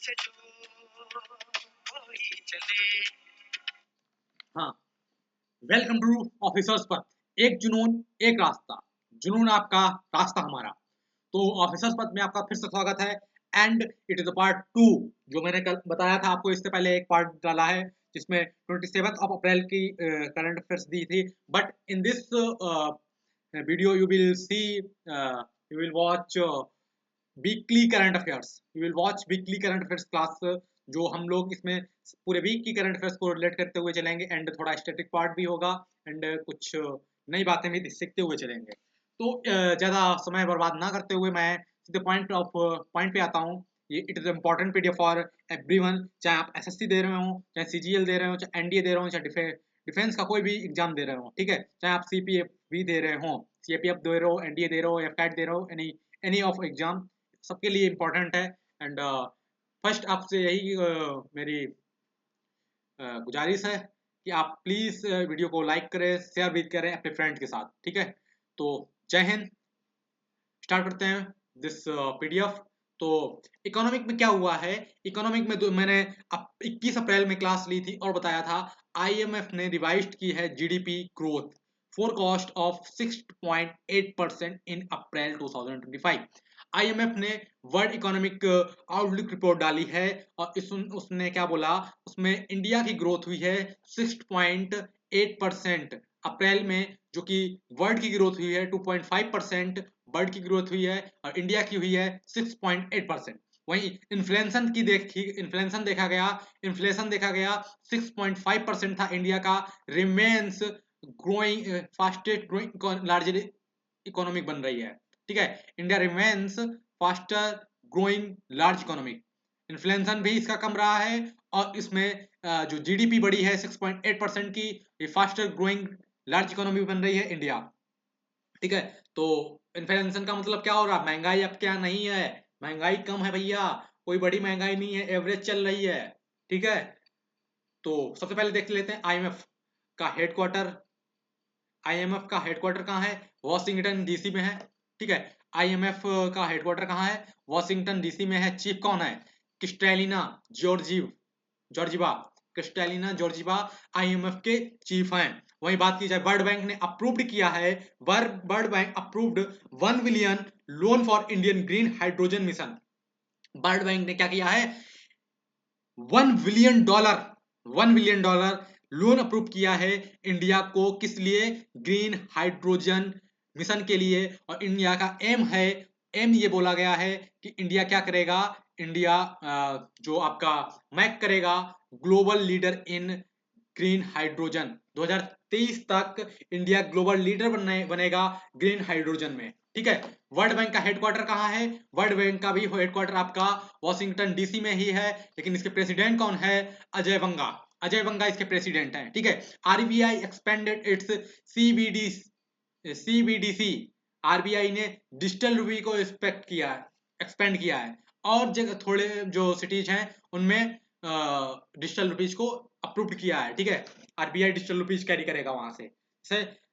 से जो कोई चले। हाँ, वेलकम टू ऑफिसर्स पथ। एक जुनून एक रास्ता, जुनून आपका, रास्ता हमारा। तो ऑफिसर्स पथ में आपका फिर से स्वागत है। And it is the part 2। जो मैंने कल बताया था आपको, इससे पहले एक पार्ट डाला है जिसमें 27 अप्रैल की करंट अफेयर्स दी थी। But in this video you will see, you will watch weekly current affairs. You will watch weekly current affairs class, जो हम लोग इसमें पूरे वीक की करंट अफेयर्स को रिलेट करते हुए चलेंगे। एंड थोड़ा स्टैटिक पार्ट भी होगा, एंड कुछ नई बातें भी सीखते हुए चलेंगे। तो ज़्यादा समय बर्बाद ना करते हुए मैं सीधे पॉइंट पे आता हूँ। ये it is important PDF for everyone, चाहे आप एसएससी दे रहे हो, चाहे सीजीएल दे रहे हो, चाहे एनडीए दे रहे हो, चाहे डिफेंस का कोई भी एग्जाम दे रहे हो, ठीक है। चाहे आप सीपीएफ भी दे रहे हो, सीपीएफ दे रहे हो, एनडीए दे रहे हो, एफकैट दे रहे हो, एनी ऑफ एग्जाम, सबके लिए इम्पोर्टेंट है। एंड फर्स्ट आपसे यही मेरी गुजारिश है कि आप प्लीज़ वीडियो को लाइक करें, शेयर भी करें अपने फ्रेंड्स के साथ, ठीक है। तो जय हिंद, स्टार्ट करते हैं दिस पीडीएफ। तो इकोनॉमिक में क्या हुआ है, इकोनॉमिक में मैंने 21 अप्रैल में क्लास ली थी और बताया था आईएमएफ ने रिवाइज्ड की है GDP growth forecast of 6.8% in April 2025। IMF ने वर्ल्ड इकोनॉमिक आउटलुक रिपोर्ट डाली है और उसने क्या बोला, उसमें इंडिया की ग्रोथ हुई है 6.8% अप्रैल में, जो कि वर्ल्ड की ग्रोथ हुई है 2.5%। वर्ल्ड की ग्रोथ हुई है और इंडिया की हुई है 6.8%। वहीं इन्फ्लेशन देखा गया 6.5% था इंडिया का। Remains growing, fastest growing largely economic बन रही है, ठीक है। India remains faster growing large economic. Inflation भी इसका कम रहा है और इसमें जो जीडीपी बढ़ी है 6.8% की, ये फास्टर ग्रोइंग लार्ज इकोनॉमी बन रही है इंडिया, ठीक है। तो इन्फ्लेशन का मतलब क्या हो रहा है, महंगाई अब क्या नहीं है, महंगाई कम है भैया, कोई बड़ी महंगाई नहीं है, एवरेज चल रही है, ठीक है। तो सबसे पहले देख लेते हैं आईएमएफ का हेडक्वार्टर। आईएमएफ का हेडक्वार्टर कहाँ है, वॉशिंगटन डीसी में है, ठीक है। आईएमएफ का हेडक्वार्टर कहाँ है, वॉशिंगटन डीसी में है। चीफ कौन है, क्रिस्टैलिना जॉर्जिवा। क्रिस्टैलिना जॉर्जिवा आईएमएफ के चीफ हैं। वहीं बात की जाए, वर्ल्ड बैंक ने अप्रूव्ड किया है, world bank approved 1 billion loan for Indian green hydrogen mission. World bank ने क्या किया है, $1 बिलियन लोन अप्रूव किया है इंडिया को, किस लिए, ग्रीन हाइड्रोजन मिशन के लिए। और इंडिया का एम ये बोला गया है कि इंडिया क्या करेगा, इंडिया जो आपका मैक करेगा global leader in green hydrogen. 2023 तक इंडिया ग्लोबल लीडर बनेगा ग्रीन हाइड्रोजन में, ठीक है। वर्ल्ड बैंक का हेडक्वार्टर कहाँ है, वर्ल्ड बैंक का भी हेडक्वार्टर आपका वॉशिंगटन डीसी में ही है, लेकिन इसके प्रेसिडेंट कौन है, अजय बंगा। अजय बंगा इसके प्रेसिडेंट हैं, ठीक है। RBI expanded it's CBD CBDC. RBI ने डिजिटल रूपी को एक्सपेंड किया है और जगह थोड़े जो सिटीज हैं उनमें डिजिटल रुपीज को अप्रूव किया है, ठीक है। आरबीआई डिजिटल रुपीज कैरी करेगा वहां से।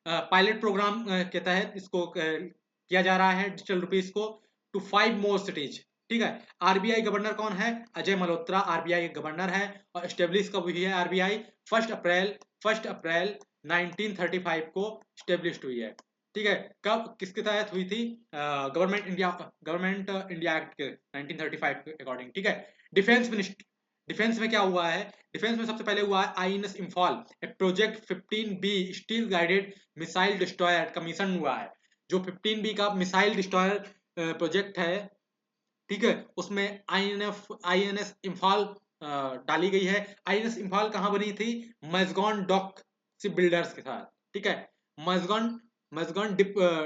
पायलट प्रोग्राम के तहत इसको किया जा रहा है डिजिटल रुपीज को टू 5 मोर सिटीज, ठीक है। आरबीआई गवर्नर कौन है, अजय मल्होत्रा आरबीआई गवर्नर है और एस्टेब्लिश कब हुई है आरबीआई, 1 अप्रैल 1935 को स्टेब्लिश हुई है, ठीक है। कब किसके तहत हुई थी, गवर्नमेंट इंडिया एक्ट के 1935 के अकॉर्डिंग, ठीक है। डिफेंस में क्या हुआ है, डिफेंस में सबसे पहले हुआ है आईएनएस इम्फाल, एक project 15B steel guided missile destroyer commission हुआ है। जो 15B का मिसाइल डिस्ट्रॉयर प्रोजेक्ट है, ठीक है, उसमें आईएनएस इम्फाल डाली गई है। आईएनएस इम्फाल कहाँ बनी थी, मजगॉन डॉक शिप बिल्डर्स के साथ, ठीक है। मजगॉन मजगॉन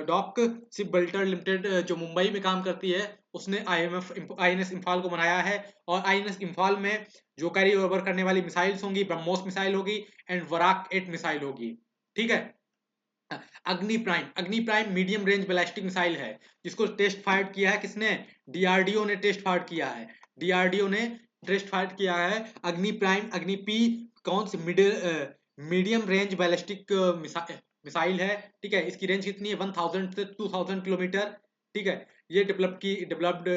डॉक शिप बिल्डर लिमिटेड जो मुंबई में काम करती है, उसने आईएनएस इम्फाल को बनाया है। और आईएनएस इम्फाल में जो कैरी ओवर करने वाली मिसाइल्स होंगी, ब्रह्मोस मिसाइल होगी एंड वराक 8 मिसाइल होगी, ठीक है। अग्नि prime medium range ballistic missile है, जिसको टेस्ट फायर किया है किसने, डीआरडीओ ने टेस्ट फायर किया है। डीआरडीओ ने टेस्ट फायर किया है अग्नि प्राइम, अग्नि पी, कौन सी मीडियम रेंज बैलिस्टिक मिसाइल है, ठीक है। इसकी रेंज कितनी है, 1000 से 2000 किलोमीटर, ठीक है। ये developed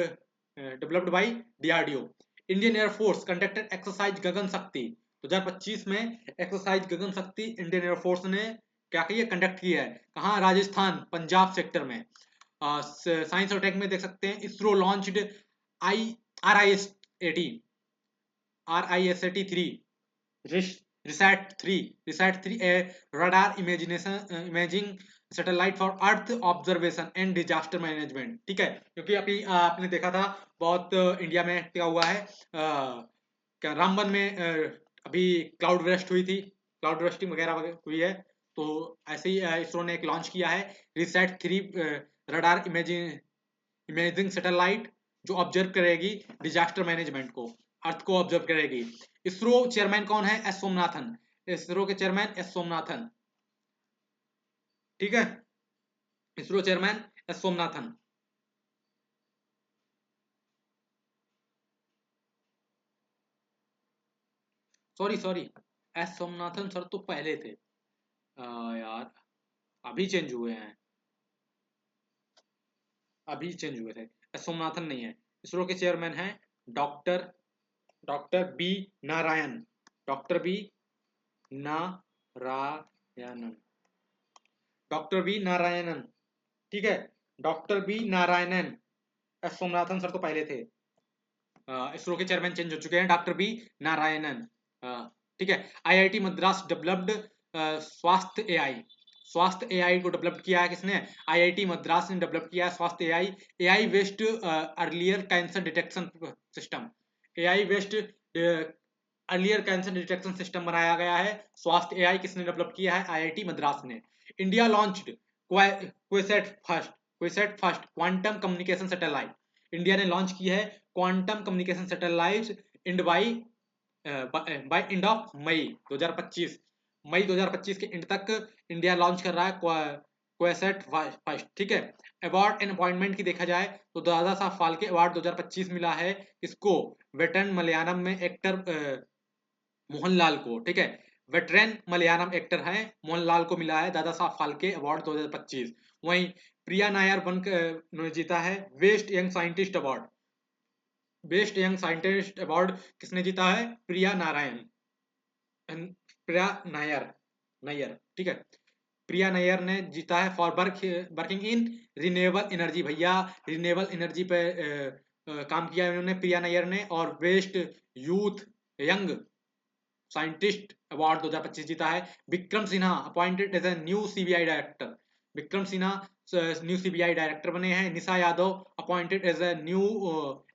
by DRDO. Indian Air Force conducted exercise Gagan Shakti 2025 में एक्सरसाइज गगन शक्ति इंडियन एयरफोर्स ने क्या किया, कंडक्ट किया है। कहाँ, राजस्थान पंजाब सेक्टर में। साइंस और टेक में देख सकते हैं, ISRO launched I RISAT-3 RISAT 3 a radar imaging satellite for earth observation and disaster management. ठीक है, क्योंकि अभी आपने देखा था बहुत इंडिया में क्या हुआ है, क्या रामबन में अभी क्लाउड ब्रस्ट हुई थी, क्लाउड ब्रस्टिंग वगैरह हुई है। तो ऐसे ही इसरो ने एक लॉन्च किया है रिसैट 3 रडार इमेजिंग सैटेलाइट, जो ऑब्जर्व करेगी डिजास्टर मैनेजमेंट को, अर्थ को ऑब्जर्व करेगी। इसरो चेयरमैन कौन है, एस सोमनाथन। इसरो के चेयरमैन एस सोमनाथन। ठीक है, ISRO chairman S Somanathan. Sorry sorry, S Somanathan sir तो पहले थे। यार अभी चेंज हुए हैं, अभी चेंज हुए थे, एस सोमनाथन नहीं है। इसरो के चेयरमैन हैं doctor doctor B Narayan, doctor B Narayanan, doctor B Narayanan. ठीक है, doctor B Narayanan. S Somanathan sir तो पहले थे। इसरो के चेयरमैन चेंज हो चुके हैं, डॉक्टर बी नारायणन। ठीक है, आईआईटी मद्रास डेवलप्ड स्वास्थ्य एआई। स्वास्थ्य एआई को डेवलप किया है किसने, आईआईटी मद्रास ने डेवलप किया है स्वास्थ्य AI. AI based earlier cancer detection system, AI based earlier cancer detection system बनाया गया है। स्वास्थ्य एआई किसने डेवलप किया है, आईआईटी मद्रास ने। India launched Quesat first quantum communication satellite. India ने लॉन्च की है quantum communication satellite end by end of May 2025। May 2025 के एंड तक इंडिया लॉन्च कर रहा है क्वेसेट फर्स्ट। ठीक है, अवार्ड एंड अपॉइंटमेंट की देखा जाए तो दादा साहब फाल्के अवार्ड 2025 मिला है इसको, वेटरन मलयालम में एक्टर मोहनलाल को। ठीक है, वेटरन मलयालम एक्टर हैं मोहनलाल को मिला है दादा साहब फाल्के अवार्ड 2025। वहीं प्रिया नायर ने जीता है best young scientist award. Best young scientist award किसने जीता है, प्रिया नारायण, प्रिया नायर, नायर। ठीक है, प्रिया नायर ने जीता है for working in renewable energy. भैया रिन्यूएबल एनर्जी पे काम किया है उन्होंने, प्रिया नायर ने। और best youth young scientist award 2025 जीता है। Vikram Sinha appointed as a new CBI director. Vikram Sinha new CBI director बने हैं। Nisha Yadav appointed as a new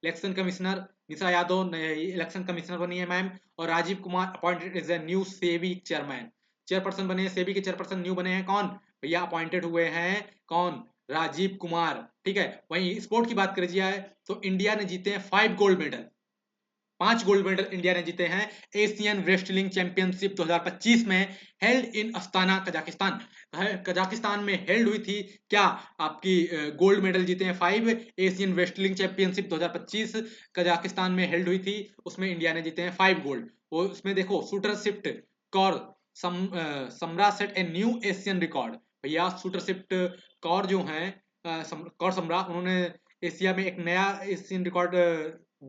election commissioner. Nisha Yadav election commissioner बनी है मैम। और Rajiv Kumar appointed as a new SEBI chairman, chairperson बने हैं। सेबी के चेयरपर्सन न्यू बने हैं कौन भैया, अपॉइंटेड हुए हैं कौन, राजीव कुमार। ठीक है, वहीं स्पोर्ट की बात करी जाए तो इंडिया ने जीते हैं 5 gold medal, 5 gold medal India ने जीते हैं एशियन रेस्टलिंग चैंपियनशिप 2025 में, held in Astana Kazakhstan. Kazakhstan में हेल्ड हुई थी क्या, आपकी गोल्ड मेडल जीते हैं 5। एशियन रेस्टलिंग चैंपियनशिप 2025 कजाकिस्तान में हेल्ड हुई थी, उसमें इंडिया ने जीते हैं 5 गोल्ड। वो उसमें देखो shooter Sift Kaur Samra set a new Asian record. भैया शूटर शिफ्ट कौर जो हैं कौर समरा, उन्होंने एशिया में एक नया एशियन रिकॉर्ड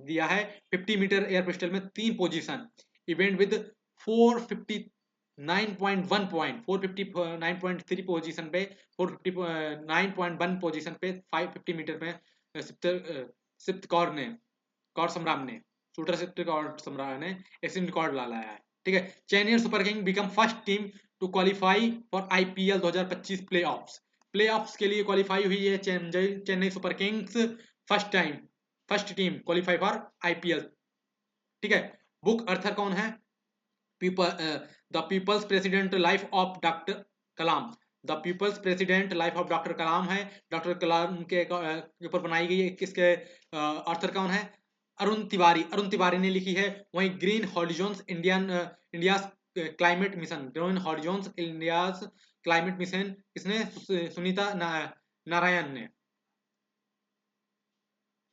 दिया है। 50 मीटर एयर पिस्टल में 3 position, event with 459.1 point, 459.3 position पे, 459.1 पोजीशन पे 550 मीटर में सिप्त कौर ने, कौर सम्राट ने, शूटर सिप्त कौर सम्राट ने एशियन रिकॉर्ड ला लाया है। ठीक है, Chennai Super King become first team to qualify for IPL 2025 playoffs. Playoffs के लिए क्वालिफाई हुई है Chennai Super Kings, first time, first team qualify for IPL. ठीक है, बुक अर्थर कौन है, the people's president life of doctor Kalam. The people's president life of doctor Kalam है, doctor कलाम के ऊपर बनाई गई है। किसके ऑर्थर कौन है, अरुण तिवारी, अरुण तिवारी ने लिखी है। वहीं green horizons India climate mission, green horizons India climate mission किसने, सुनीता नारायण ने।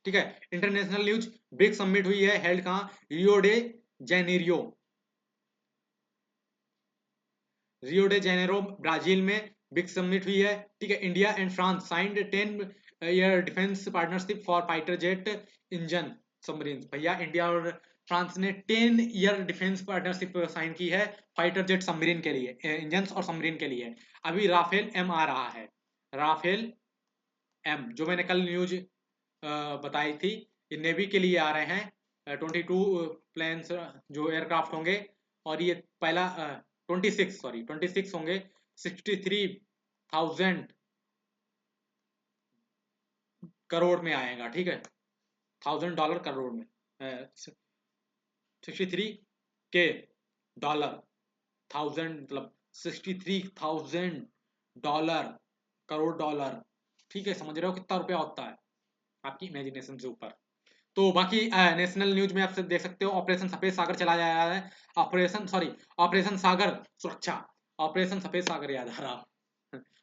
ठीक है, इंटरनेशनल न्यूज, ब्रिक्स समिट हुई है, हेल्ड कहां, Rio de Janeiro, Rio de Janeiro Brazil में ब्रिक्स समिट हुई है। ठीक है, India and France signed 10 year defence partnership for fighter jet engine. Submarine. भैया इंडिया और फ्रांस ने 10 ईयर डिफेंस पार्टनरशिप साइन की है फाइटर जेट सबमरीन के लिए, इंजन और सबमरीन के लिए। अभी राफेल एम आ रहा है, राफेल एम, जो मैंने कल न्यूज बताई थी, ये नेवी के लिए आ रहे हैं। 22 प्लेन्स जो एयरक्राफ्ट होंगे, और ये पहला 26 होंगे। 63,000 करोड़ में आएगा, ठीक है, $1,000 करोड़ में, 63 के $1,000 मतलब $63,000 करोड़ डॉलर, ठीक है, समझ रहे हो कितना रुपया होता है आपकी इमेजिनेशन से ऊपर। तो बाकी नेशनल न्यूज में आप सब देख सकते हो, ऑपरेशन सफेद सागर चला जा रहा है, ऑपरेशन सागर सुरक्षा, ऑपरेशन सफेद सागर याद आ रहा,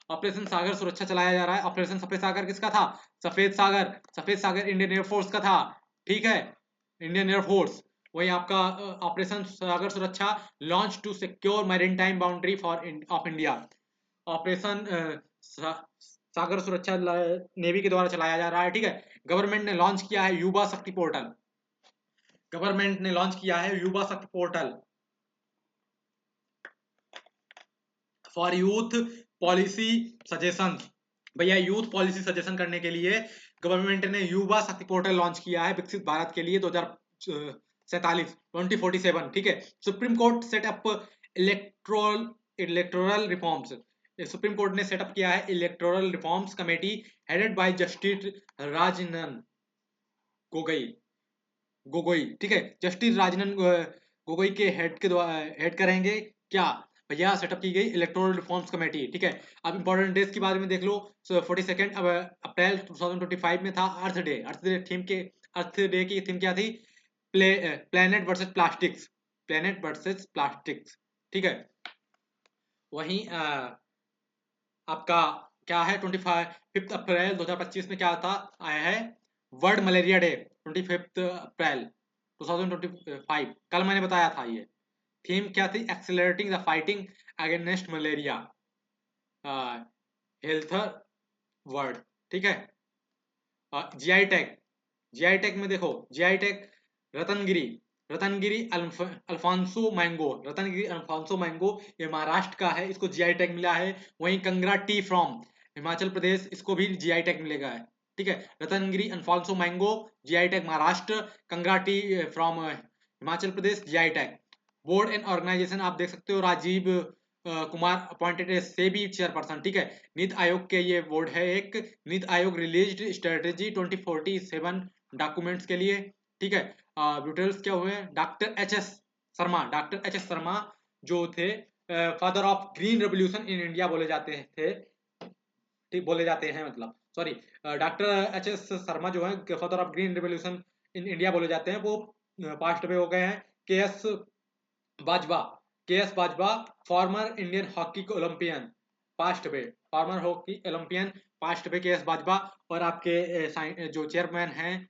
ऑपरेशन सागर सुरक्षा चलाया जा रहा है। ऑपरेशन सफेद सागर किसका था? सफेद सागर इंडियन एयरफोर्स का था, ठीक है, इंडियन एयरफोर्स। वही आपका operation Sagar Suraksha launch to secure maritime boundary for of India. Operation Sagar Suraksha navy के द्वारा चलाया जा रहा है, ठीक है। गवर्नमेंट ने लॉन्च किया है युवा शक्ति पोर्टल, गवर्नमेंट ने लॉन्च किया है युवा शक्ति portal for youth policy suggestion. भैया यूथ पॉलिसी सजेशन करने के लिए गवर्नमेंट ने युवा शक्ति पोर्टल लॉन्च किया है विकसित भारत के लिए 2047, ठीक है। Supreme Court set up electoral reforms, Supreme court ने सेटअप किया है electoral reforms committee headed by justice Ranjan Gogoi, ठीक है, जस्टिस राजनन गोगोई के हेड करेंगे क्या? भैया सेटअप की गई इलेक्टोरल रिफॉर्म्स कमेटी, ठीक है। अब इंपॉर्टेंट डेज के बारे में देख लो। 42 अप्रैल 2025 में था अर्थ डे थीम के, अर्थ डे की थीम क्या थी? Planet versus plastics, planet versus plastics, ठीक है। वहीं आपका क्या है 25 अप्रैल 2025 में क्या था आया है? वर्ल्ड मलेरिया डे 25 अप्रैल 2025, कल मैंने बताया था। ये थीम क्या थी? Accelerating the fighting against malaria health world, ठीक है। जीआई टैग, जीआई टैग में देखो, GI tag Ratnagiri, Ratnagiri Alphonso mango, ये महाराष्ट्र का है, इसको जीआई टैग मिला है। वहीं कंगरा टी फ्रॉम हिमाचल प्रदेश, इसको भी जीआई टैग मिलेगा है, ठीक है। Ratnagiri Alphonso mango GI tag Maharashtra, Kangra tea from Himachal Pradesh GI tag. Board and organisation आप देख सकते हो, Rajeev Kumar appointed as SEBI chairperson, ठीक है। नीति आयोग के ये बोर्ड है एक, NITI Aayog released strategy 2047 documents के लिए, ठीक है। डिटेल्स क्या हुए? डॉक्टर एच एस शर्मा जो थे father of green revolution in India बोले जाते थे, ठीक, बोले जाते हैं मतलब, sorry, doctor H S Sharma जो है father of green revolution in India बोले जाते हैं, वो पास्ट में हो गए हैं। बाजवा के S Bajwa former Indian hockey Olympian, past पे फॉर्मर हॉकी ओलंपियन, पास्ट पे के एस बाजवा। और आपके जो चेयरमैन हैं,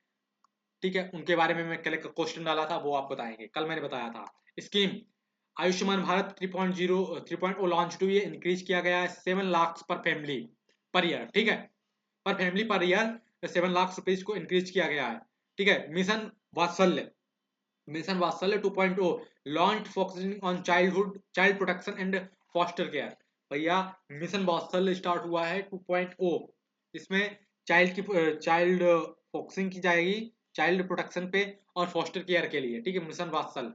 ठीक है, उनके बारे में मैं कल एक क्वेश्चन डाला था, वो आप बताएंगे, कल मैंने बताया था। Scheme Ayushman Bharat 3.0 launch to, ये इंक्रीज किया गया है 7 लाख पर फैमिली पर ईयर, ठीक है, पर family per year 7 lakh rupees को इंक्रीज किया गया है, ठीक है। मिशन वात्सल्य 2.0 launch focusing on child protection and foster care. भैया मिशन वात्सल्य स्टार्ट हुआ है 2.0, इसमें चाइल्ड फोकसिंग की जाएगी चाइल्ड प्रोटेक्शन पे और फॉस्टर केयर के लिए, ठीक है, मिशन वात्सल्य।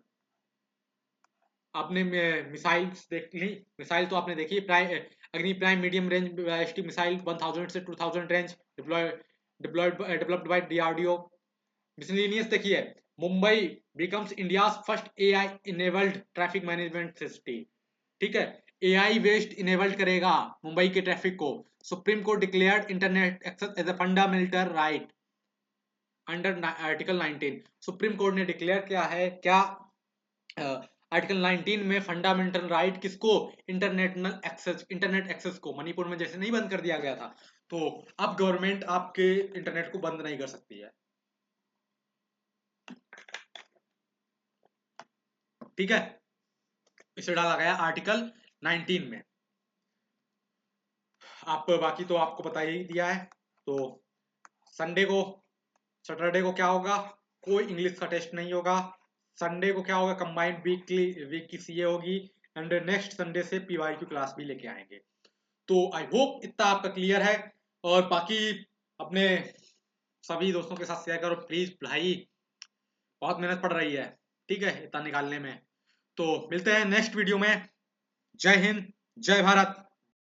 आपने मिसाइल देख ली, मिसाइल तो आपने देखी, Agni prime medium range ballistic missile 1000 से 2000 range developed by DRDO. Miscellaneous देखिए, Mumbai becomes India first AI enabled traffic management city, ठीक है, एआई बेस्ड इनेबल्ड करेगा मुंबई के ट्रैफिक को। Supreme court declared internet access as a fundamental right under article 19, supreme court ने declare किया है क्या आर्टिकल 19 में फंडामेंटल राइट किसको? इंटरनेट एक्सेस को। मणिपुर में जैसे नहीं बंद कर दिया गया था, तो अब गवर्नमेंट आपके इंटरनेट को बंद नहीं कर सकती है, ठीक है, इसे डाला गया आर्टिकल 19 में। आप बाकी तो आपको बता ही दिया है। तो संडे को, सैटरडे को क्या होगा? कोई इंग्लिश का टेस्ट नहीं होगा। संडे को क्या होगा, कंबाइंड वीक की सीए होगी एंड नेक्स्ट संडे से पीवाईक्यू क्लास भी लेके आएंगे। तो आई होप इतना आपका क्लियर है, और बाकी अपने सभी दोस्तों के साथ शेयर करो प्लीज भाई, बहुत मेहनत पड़ रही है, ठीक है, इतना निकालने में। तो मिलते हैं नेक्स्ट वीडियो में। जय हिंद, जय भारत।